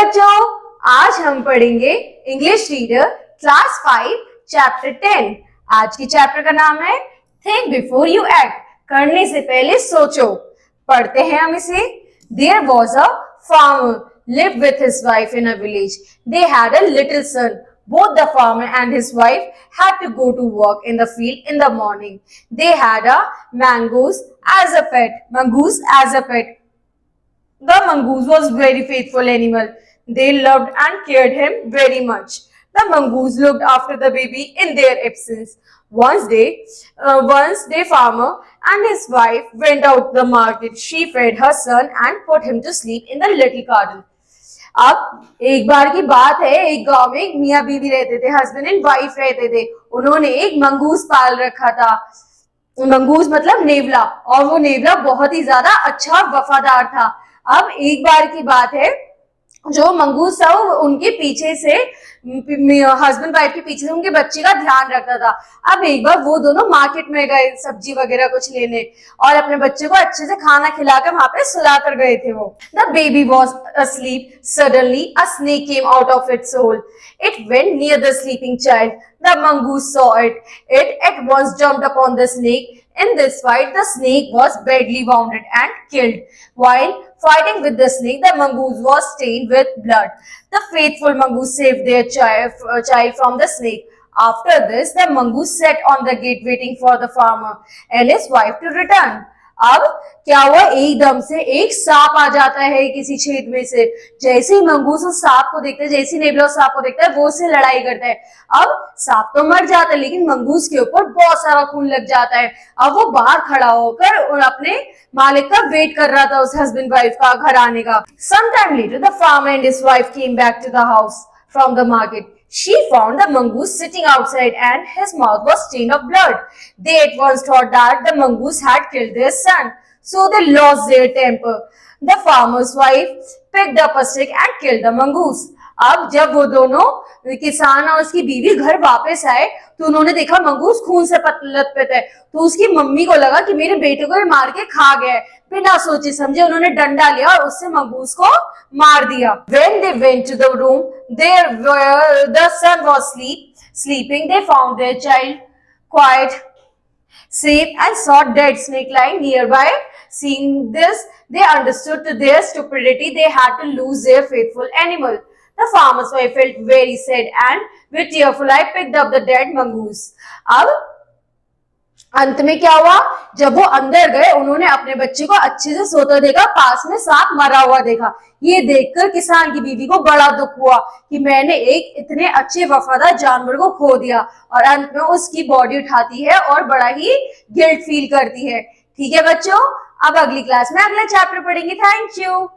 बच्चों, आज हम पढ़ेंगे इंग्लिश रीडर क्लास 5 चैप्टर 10। आज की चैप्टर का नाम है थिंक बिफोर यू एक्ट, करने से पहले सोचो। पढ़ते हैं हम इसे। There was a farmer lived with his wife in a village. They had a little son. Both the farmer and his wife had to go to work in the field in the morning. They had a mongoose as a pet. Mongoose as a pet. The mongoose was very faithful animal. They loved and cared him very much. The mongoose looked after the baby in their absence. Once day farmer and his wife went out to the market. She fed her son and put him to sleep in the little garden. अब एक बार की बात है, एक गांव में एक मियाँ बीवी रहते थे, हस्बैंड एंड वाइफ रहते थे। उन्होंने एक मंगूस पाल रखा था। मंगूस मतलब नेवला, और वो नेवला बहुत ही ज्यादा अच्छा वफादार था। अब एक बार की बात है, जो मंगूस था वो उनके पीछे से हस्बैंड वाइफ के पीछे से उनके बच्चे का ध्यान रखता था। अब एक बार वो दोनों मार्केट में गए सब्जी वगैरह कुछ लेने, और अपने बच्चे को अच्छे से खाना खिलाकर वहां पे सुलाकर गए थे वो। The baby was asleep. Suddenly a snake came out of its hole. It went near the sleeping child. The mongoose saw it. It at once jumped upon the snake. In this fight, the snake was badly wounded and killed. While fighting with the snake, the mongoose was stained with blood. The faithful mongoose saved their child from the snake. After this, the mongoose sat on the gate waiting for the farmer and his wife to return. अब क्या हुआ, एकदम से एक सांप आ जाता है किसी छेद में से। जैसे ही मंगूस उस सांप को देखता है, जैसे ही नेवला उस सांप को देखता है, वो उससे लड़ाई करता है। अब सांप तो मर जाता है, लेकिन मंगूस के ऊपर बहुत सारा खून लग जाता है। अब वो बाहर खड़ा होकर और अपने मालिक का वेट कर रहा था, उस हस्बैंड वाइफ का घर आने का। Some time later the farmer and his wife came back to the house from the market. She found the mongoose sitting outside and his mouth was stained of blood. They at once thought that the mongoose had killed their son, so they lost their temper. The farmer's wife picked up a stick and killed the mongoose. अब जब वो दोनों किसान और उसकी बीवी घर वापस आए तो उन्होंने देखा मंगूस खून से लथपथ है। तो उसकी मम्मी को लगा कि मेरे बेटे को ये मार के खा गया है। बिना सोचे समझे उन्होंने डंडा लिया और उससे मंगूस को मार दिया। When they went to the room, there where the son was sleeping, they found their child quiet, safe, and saw dead snake lying nearby. Seeing this, they understood to their stupidity they had to lose their faithful animal. The farmer's wife felt very sad and with tearful eye picked up the dead mongoose. अब अंत में क्या हुआ, जब वो अंदर गए उन्होंने अपने बच्चे को अच्छे से सोता देखा, पास में सांप मरा हुआ देखा। ये देखकर किसान की बीवी को बड़ा दुख हुआ कि मैंने एक इतने अच्छे वफादार जानवर को खो दिया, और अंत में उसकी बॉडी उठाती है और बड़ा ही गिल्ट फील करती है। ठीक है बच्चों, अब अगली क्लास में अगला चैप्टर पढ़ेंगे। Thank you.